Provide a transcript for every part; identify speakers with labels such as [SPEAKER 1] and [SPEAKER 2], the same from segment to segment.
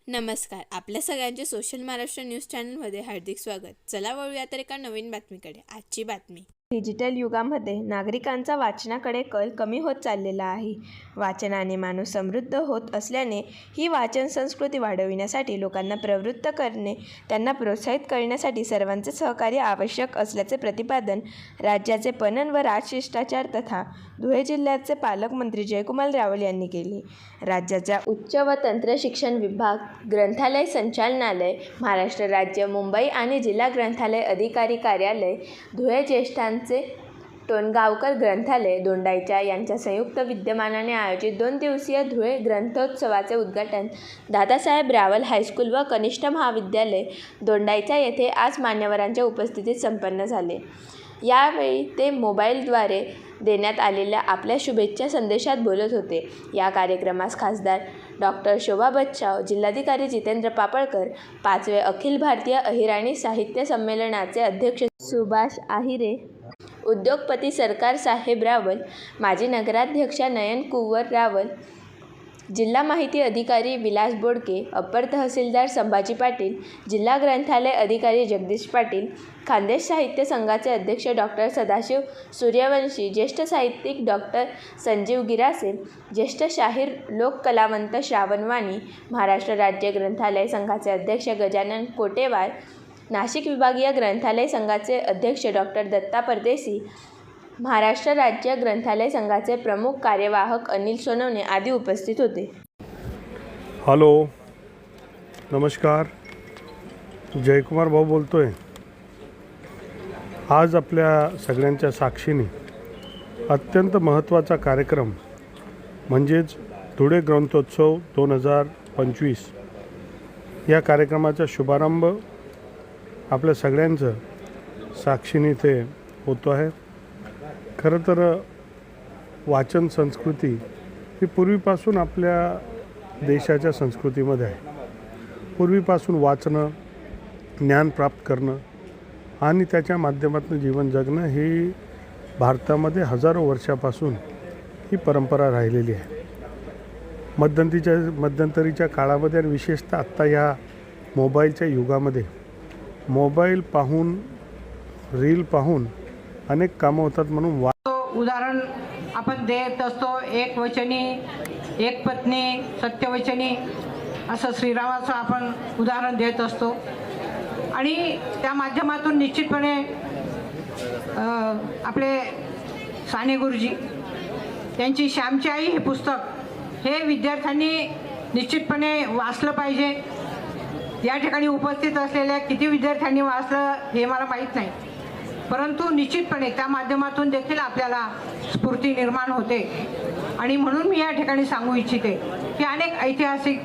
[SPEAKER 1] नमस्कार. आपल्या सगळ्यांचे सोशल महाराष्ट्र न्यूज चॅनलमध्ये हार्दिक स्वागत. चला वळूया तर एका नवीन बातमीकडे. आजची बातमी. डिजिटल युगामध्ये नागरिकांचा वाचनाकडे कल कमी होत चाललेला आहे. वाचनाने माणूस समृद्ध होत असल्याने ही वाचन संस्कृती वाढविण्यासाठी लोकांना प्रवृत्त करणे, त्यांना प्रोत्साहित करण्यासाठी सर्वांचे सहकार्य आवश्यक असल्याचे प्रतिपादन राज्याचे पणन व राजशिष्टाचार तथा धुळे जिल्ह्याचे पालकमंत्री जयकुमार रावल यांनी केले. राज्याच्या उच्च व तंत्र शिक्षण विभाग, ग्रंथालय संचालनालय, महाराष्ट्र राज्य, मुंबई आणि जिल्हा ग्रंथालय अधिकारी कार्यालय, धुळे ज्येष्ठांचे टोणगावकर ग्रंथालय, दोंडाईचा यांच्या संयुक्त विद्यमानाने आयोजित 2 दिवसीय धुळे ग्रंथोत्सवाचे उद्घाटन दादासाहेब रावल हायस्कूल व कनिष्ठ महाविद्यालय, दोंडाईचा येथे आज मान्यवरांच्या उपस्थितीत संपन्न झाले. यावेळी ते मोबाईलद्वारे देण्यात आलेल्या आपल्या शुभेच्छा संदेशात बोलत होते. या कार्यक्रमास खासदार डॉ. शोभा बच्छाव, जिल्हाधिकारी जितेंद्र पापळकर, 5वे अखिल भारतीय अहिराणी साहित्य संमेलनाचे अध्यक्ष सुभाष आहिरे, उद्योगपती सरकार साहेब रावल, माजी नगराध्यक्षा नयन कुंवर रावल, जिल्हा माहिती अधिकारी विलास बोडके, अप्पर तहसीलदार संभाजी पाटील, जिल्हा ग्रंथालय अधिकारी जगदीश पाटील, खानदेश साहित्य संघाचे अध्यक्ष डॉ. सदाशिव सूर्यवंशी, ज्येष्ठ साहित्यिक डॉ. संजीव गिरासे, ज्येष्ठ शाहीर लोककलावंत श्रावण वाणी, महाराष्ट्र राज्य ग्रंथालय संघाचे अध्यक्ष गजानन कोटेवार, नाशिक विभागीय ग्रंथालय संघाचे अध्यक्ष डॉ. दत्ता परदेशी, महाराष्ट्र राज्य ग्रंथालय संघाचे प्रमुख कार्यवाहक अनिल सोनवणे आदी उपस्थित होते.
[SPEAKER 2] हॅलो, नमस्कार. जयकुमार भाऊ बोलतोय. आज आपल्या सगळ्यांच्या साक्षीने अत्यंत महत्त्वाचा कार्यक्रम म्हणजेच धुळे ग्रंथोत्सव 2025 या कार्यक्रमाचा शुभारंभ आपल्या सगळ्यांचं साक्षीने इथे होतो आहे. खरं तर वाचन संस्कृती ही पूर्वीपासून आपल्या देशाच्या संस्कृतीमध्ये आहे. पूर्वीपासून वाचणं, ज्ञान प्राप्त करणं आणि त्याच्या माध्यमातून जीवन जगणं ही भारतामध्ये हजारो वर्षापासून ही परंपरा राहिलेली आहे. मध्यंतरीच्या काळामध्ये आणि विशेषतः आत्ता या मोबाईलच्या युगामध्ये मोबाईल पाहून, रील पाहून अनेक कामं होतात. म्हणून
[SPEAKER 3] उदाहरण आपण देत असतो. एक वचनी, एक पत्नी, सत्यवचनी असं श्रीरामाचं आपण उदाहरण देत असतो. आणि त्या माध्यमातून निश्चितपणे आपले साने गुरुजी यांची श्यामची आई हे पुस्तक हे विद्यार्थ्यांनी निश्चितपणे वाचलं पाहिजे. या ठिकाणी उपस्थित असलेल्या किती विद्यार्थ्यांनी वाचलं हे मला माहीत नाही, परंतु निश्चितपणे त्या माध्यमातून देखील आपल्याला स्फूर्ती निर्माण होते. आणि म्हणून मी या ठिकाणी सांगू इच्छिते की अनेक ऐतिहासिक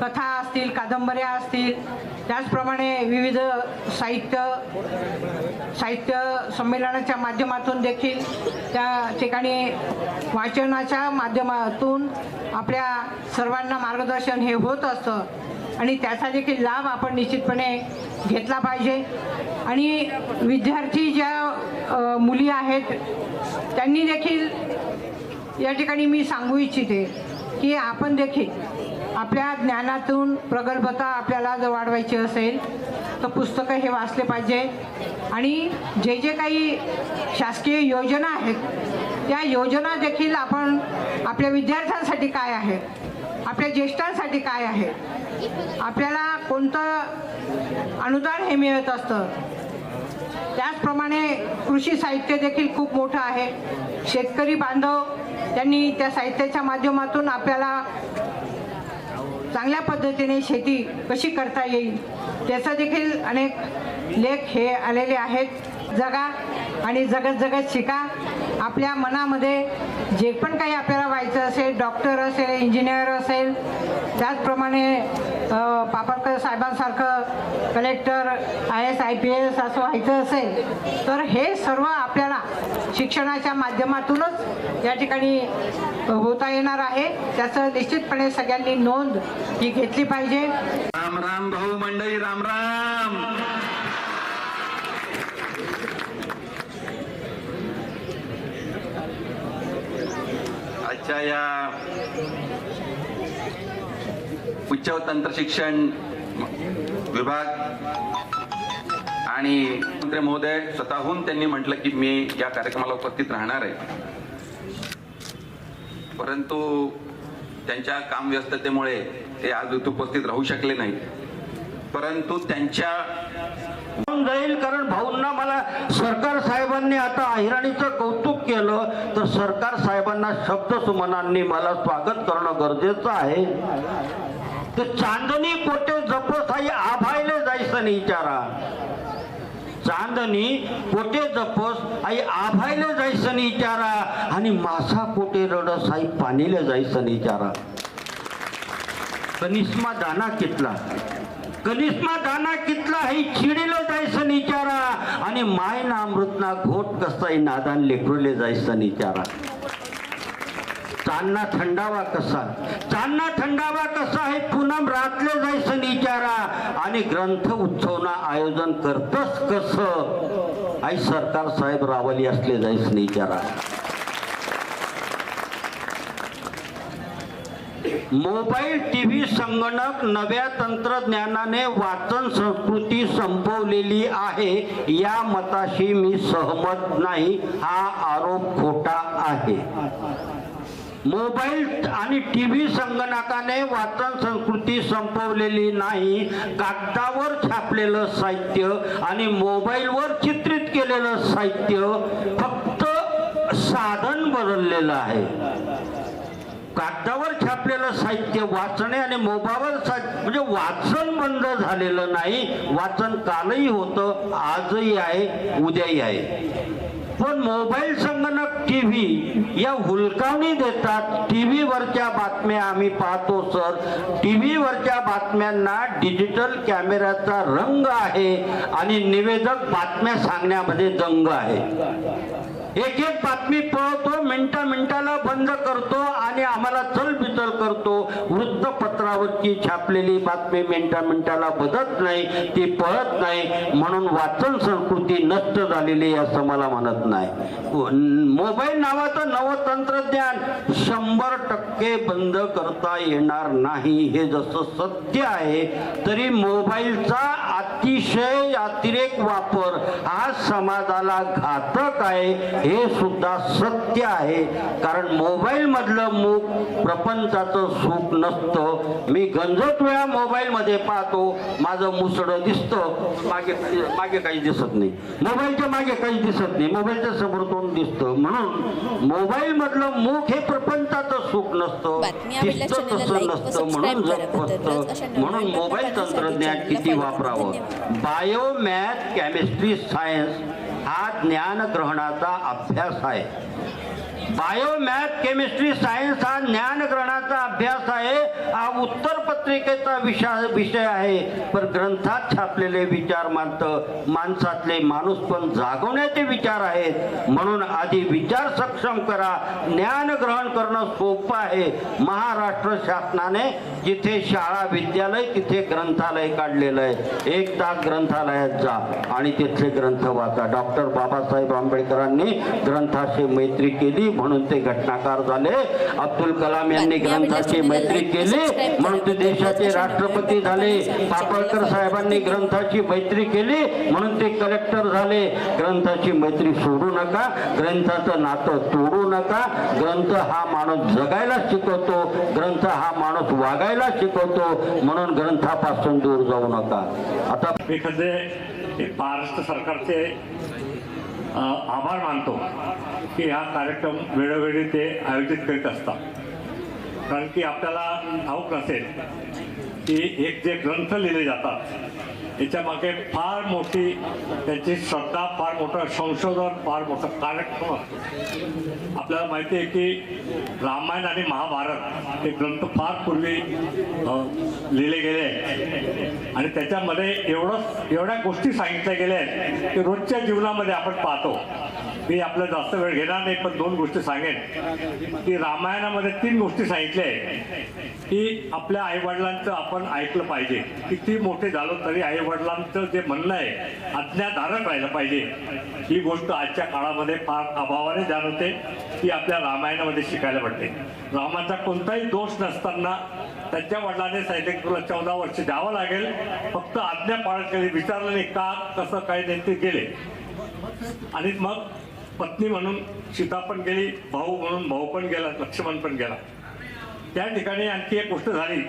[SPEAKER 3] कथा असतील, कादंबऱ्या असतील, त्याचप्रमाणे विविध साहित्य संमेलनाच्या माध्यमातून देखील त्या ठिकाणी वाचनाच्या माध्यमातून आपल्या सर्वांना मार्गदर्शन हे होत असतं आणि त्याचा देखील लाभ आपण निश्चितपणे घेतला पाहिजे. आणि विद्यार्थी ज्या मुली आहेत त्यांनी देखील या ठिकाणी मी सांगू इच्छिते की आपण देखील आपल्या ज्ञानातून प्रगल्भता आपल्याला जर वाढवायची असेल तर पुस्तकं हे वाचले पाहिजे. आणि जे काही शासकीय योजना आहेत त्या योजना देखील आपण आपल्या विद्यार्थ्यांसाठी काय आहे, आपल्या ज्येष्ठांसाठी काय आहे, आपल्याला कोणतं अनुदान हे मिळत असतं. त्याचप्रमाणे कृषी साहित्य देखील खूप मोठं आहे. शेतकरी बांधव त्यांनी त्या साहित्याच्या माध्यमातून आपल्याला चांगल्या पद्धतीने शेती कशी करता येईल त्याचा देखील अनेक लेख हे आलेले आहेत. जगा आणि जगत जगत शिका. आपल्या मनामध्ये जे पण काही आपल्याला व्हायचं असेल, डॉक्टर असेल, इंजिनियर असेल, त्याचप्रमाणे पापळकर साहेबांसारखं कलेक्टर, IAS IPS असं व्हायचं असेल तर हे सर्व आपल्याला शिक्षणाच्या माध्यमातूनच या ठिकाणी होता येणार आहे. त्याचं निश्चितपणे सगळ्यांनी नोंद ही घेतली पाहिजे.
[SPEAKER 4] राम राम भाऊ मंडळी, राम राम. आजच्या या उच्च व तंत्र शिक्षण विभाग आणि मंत्री महोदय स्वतःहून त्यांनी म्हटलं की मी या कार्यक्रमाला उपस्थित राहणार आहे, परंतु त्यांच्या कामव्यस्ततेमुळे ते आज इथे उपस्थित राहू शकले नाही. परंतु त्यांच्या
[SPEAKER 5] जाईल, कारण भाऊंना मला सरकार साहेबांनी आता अहिराणीचं कौतुक केलं तर सरकार साहेबांना शब्द सुमनांनी मला स्वागत करणं गरजेचं आहे. ते चांदणी कोटे जपस आई आभायले जायचं नाही विचारा, चांदणी कोटे जपस आई आभायले जायचं नाही विचारा आणि मासा कोटे रडस आई पाणीले जायचं नाही विचारा. कनिष्मा दाना कितला, कनिष्मा दाना कितला ही चिडीला जायचं निचारा आणि माय ना अमृतना घोट कसाई नादान लेकरूले जायचं निचारा. चांदना थंडावा कसा, चांदना थंडावा कसा हे पूनम रातले जायचं निचारा आणि ग्रंथ उत्सवना आयोजन करतस कसं आई सरकार साहेब रावली असले जायचं निचारा. मोबाईल, टीव्ही, संगणक नव्या तंत्रज्ञानाने वाचन संस्कृती संपवलेली आहे या मताशी मी सहमत नाही. हा आरोप खोटा आहे. मोबाईल आणि टीव्ही संगणकाने वाचन संस्कृती संपवलेली नाही. कागदावर छापलेलं साहित्य आणि मोबाईलवर चित्रित केलेलं साहित्य फक्त साधन बदललेलं आहे. कागदावर छापलेलं साहित्य वाचणे आणि मोबाईल म्हणजे वाचन बंद झालेलं नाही. वाचन कालही होतं, आजही आहे, उद्याही आहे. पण मोबाईल, संगणक, टीव्ही या हुलकावणी देतात. टीव्हीवरच्या बातम्या आम्ही पाहतो सर, टीव्हीवरच्या बातम्यांना डिजिटल कॅमेऱ्याचा रंग आहे आणि निवेदक बातम्या सांगण्यामध्ये दंग आहे. एक एक बातमी पळतो, मिनिटाला बंद करतो आणि आम्हाला चलबिचल करतो. वृत्तपत्रावरची छापलेली बातमी मिनिटाला बदलत नाही, ती पळत नाही. म्हणून वाचन संस्कृती नष्ट झालेली असं मला म्हणत नाही. मोबाईल नावाचं नवं तंत्रज्ञान 100% बंद करता येणार नाही हे जसं सत्य आहे, तरी मोबाईलचा अतिशय अतिरेक वापर हा समाजाला घातक आहे हे सुद्धा सत्य आहे. कारण मोबाईल मधलं मुख प्रपंचाचं सुख नसतं. मी गंजत वेळा मोबाईल मध्ये पाहतो, माझं मुसडं दिसतं, मागे काही दिसत नाही. मोबाईलच्या मागे काही दिसत नाही, मोबाईलच्या समोर तोंड दिसतं. म्हणून मोबाईल मधलं मुख हे प्रपंचाचं सुख नसतं, दिसतं तसं नसतं, म्हणून जग फसतं. म्हणून मोबाईल तंत्रज्ञान किती वापरावं. बायो, मॅथ, केमिस्ट्री, सायन्स हा ज्ञान ग्रहणाचा अभ्यास आहे. बायो, मॅथ, केमिस्ट्री, सायन्स हा ज्ञान ग्रहणाचा अभ्यास आहे. हा उत्तर पत्रिकेचा विषय आहे. पण ग्रंथात छापलेले विचार माणसातले माणूस पण जागवण्याचे विचार आहेत. म्हणून आधी विचार सक्षम करा. ज्ञान ग्रहण करणं सोपं आहे. महाराष्ट्र शासनाने जिथे शाळा, विद्यालय तिथे ग्रंथालय काढलेलं आहे. एक तास ग्रंथालयात जा आणि तिथले ग्रंथ वाचा. डॉक्टर बाबासाहेब आंबेडकरांनी ग्रंथाशी मैत्री केली म्हणून ते घटनाकार झाले. अब्दुल कलाम यांनी ग्रंथाची मैत्री केली म्हणून ते देशाचे राष्ट्रपती झाले. पापळकर साहेबांनी ग्रंथाची मैत्री केली म्हणून ते कलेक्टर झाले. ग्रंथाची मैत्री सोडू नका, ग्रंथाचं नातं तोडू नका. ग्रंथ हा माणूस जगायला शिकवतो, ग्रंथ हा माणूस वागायला शिकवतो. म्हणून ग्रंथापासून दूर जाऊ नका. आता
[SPEAKER 6] महाराष्ट्र सरकारचे आभार मानतो की हा कार्यक्रम वेळोवेळी ते आयोजित करीत असतात. कारण की आपल्याला ठाऊक नसेल की एक जे ग्रंथ लिहिले जातात याच्यामागे फार मोठी त्यांची श्रद्धा, फार मोठं संशोधन, फार मोठं कार्यक्रम असतो. आपल्याला माहिती आहे की रामायण आणि महाभारत हे ग्रंथ फार पूर्वी लिहिले गेले आहेत आणि त्याच्यामध्ये एवढ्या गोष्टी सांगितल्या गेल्या आहेत की रोजच्या जीवनामध्ये आपण पाहतो. मी आपला जास्त वेळ घेणार नाही, पण 2 गोष्टी सांगेन की रामायणामध्ये 3 गोष्टी सांगितल्या आहेत की आपल्या आईवडिलांचं आपण ऐकलं पाहिजे. किती मोठे झालो तरी आईवडिलांचं जे म्हणणं आहे आज्ञाधारक राहिलं पाहिजे. ही गोष्ट आजच्या काळामध्ये फार अभावाने जाणवते की आपल्या रामायणामध्ये शिकायला पडते. रामाचा कोणताही दोष नसताना त्यांच्या वडिलांनी सांगितलं की तुला 14 वर्ष द्यावं लागेल, फक्त आज्ञा पाळत केली, विचारलं नाही का कसं काय नाही, ते गेले. आणि मग पत्नी म्हणून सीता पण गेली, भाऊ म्हणून भाऊ पण गेला, लक्ष्मण पण गेला. त्या ठिकाणी आणखी एक गोष्ट झाली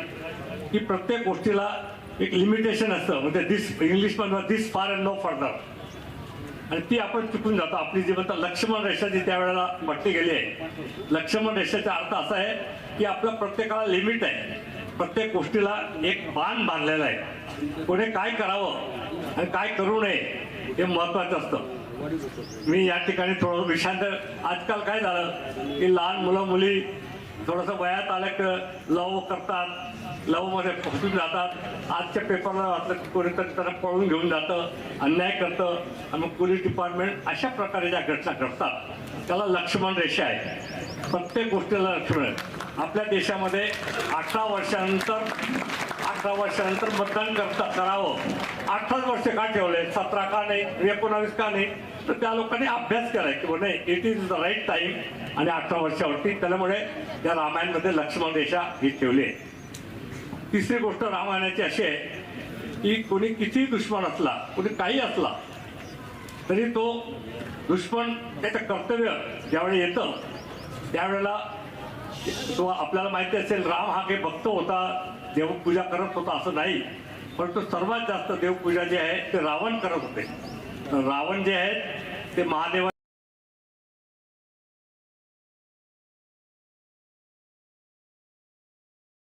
[SPEAKER 6] की प्रत्येक गोष्टीला एक लिमिटेशन असतं, म्हणजे दिस इंग्लिशमध्ये this far and no further, आणि ती आपण चुकून जातो. आपली जी म्हणतात लक्ष्मण रेषा जी त्यावेळेला म्हटली गेली आहे, लक्ष्मण रेषेचा अर्थ असा आहे की आपलं प्रत्येकाला लिमिट आहे, प्रत्येक गोष्टीला एक बाण बांधलेला आहे. कोणी काय करावं आणि काय करू नये हे महत्वाचं असतं. मी या ठिकाणी थोडं विषांतर, आजकाल काय झालं की लहान मुलं मुली थोडंसं वयात आलं की लव करतात, लवमध्ये फसून जातात. आजच्या पेपरला वाटलं की कोणीतरी त्यांना पळून घेऊन जातं, अन्याय करतं, आणि मग पोलीस डिपार्टमेंट अशा प्रकारे ज्या घटना घडतात त्याला लक्ष्मण रेषा आहे. प्रत्येक गोष्टीला लक्ष्मण आहे. आपल्या देशामध्ये 18 वर्षानंतर मतदान करावं. 18 वर्ष का ठेवले, 17 का नाही, 19 का नाही, तर त्या लोकांनी अभ्यास केलाय की नाही, it is the right time, आणि 18 वर्षावरती. त्यामुळे या रामायणामध्ये लक्ष्मण रेषा ही ठेवली आहे. तिसरी गोष्ट रामायणाची अशी आहे की कोणी कितीही दुश्मन असला, कोणी काही असला तरी तो दुश्मन त्याचं कर्तव्य ज्यावेळी येतं त्यावेळेला तो, आपल्याला माहिती असेल राम हा काही भक्त होता, देवपूजा करत होता असं नाही, परंतु सर्वात जास्त देवपूजा जी आहे ते रावण करत होते. रावण जे आहेत ते महादेव